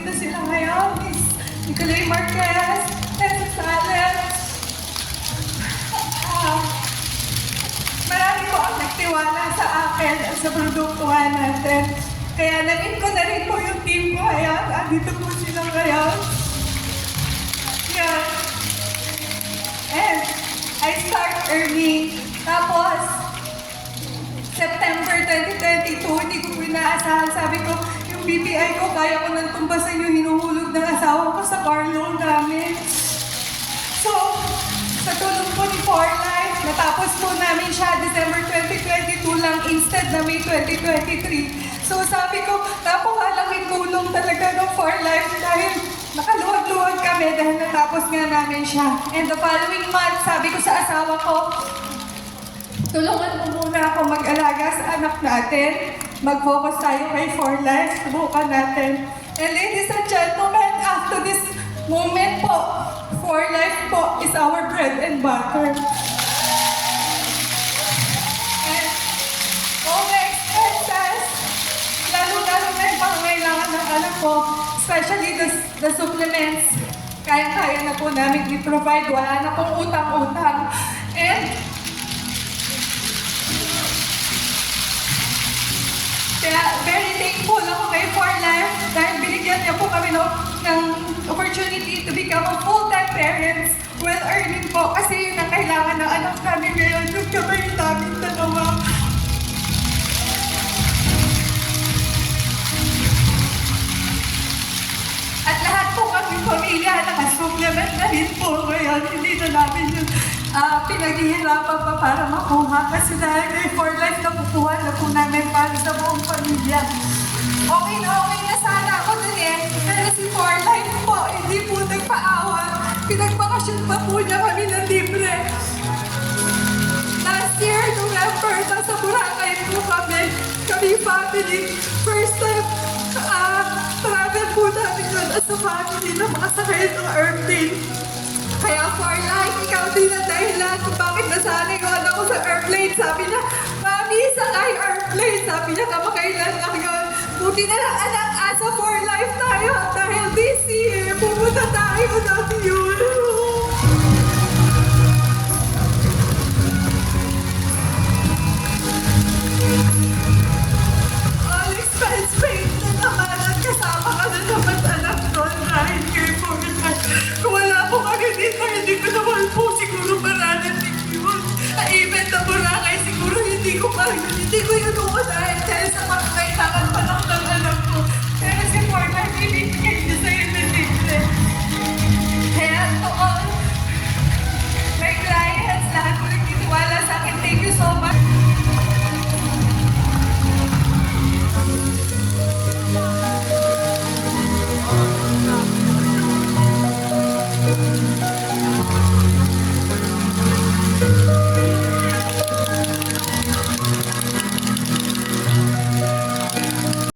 nandito sila ngayon. Miss Nicolay Marquez, Tessa Sales. Marami po ang nagtiwala sa akin at sa produktuhan natin. Kaya na-meet ko na rin po yung team ko. Ayan, andito po sila ngayon. Yan. And I start early. Tapos, September 2022, hindi ko inaasahan. Sabi ko, yung BPI ko, kaya ko nang tumbasan yung hinuhulog ng asawa ko sa car loan namin. So, sa tulong po ni For Life, natapos po namin siya December 2022 lang instead na May 2023. So sabi ko, napakalaking tulong talaga ng For Life dahil nakaluwag-luwag kami dahil natapos nga namin siya. And the following month, sabi ko sa asawa ko, tulungan mo muna ako mag-alaga sa anak natin. Mag-focus tayo kay For Life. Subukan natin. And ladies and gentlemen, after this moment po, For Life po is our bread and butter. And all the expenses, lalo-lalo na yung pangangailangan ng anak ko, especially the supplements, kaya-kaya na po namin i-provide. Wala na pong utang-utang. And kaya very thankful ako kay For Life dahil binigyan niya po kami ng opportunity to become a full-time parents while earning po kasi yun ang kailangan ng anak namin ngayon yung kamay namin dalawa. At lahat po kami pamilya nakasupplement na rin po ngayon. Hindi na namin yung pinaghihirapan pa para makuha kasi dahil kay For Life nakukuha na po namin para sa buong pamilya. Okay na sana ako dun eh. Pero si For Life po, hindi po nagpaawan. Pinagpakasyon pa po niya kami ng libre. Last year, November, nasa Boracay po kami. Kami family. First time, travel po namin yun as a family na makasakay ng airplane. Kaya For Life, ikaw din ang dahilan kung bakit nasanay ko anak ko sa airplane. Sabi niya, Mami, sakay airplane. Sabi niya, kamakailan lang yun. Buti na lang anak, asa For Life tayo. Dahil this year, pumunta tayo ng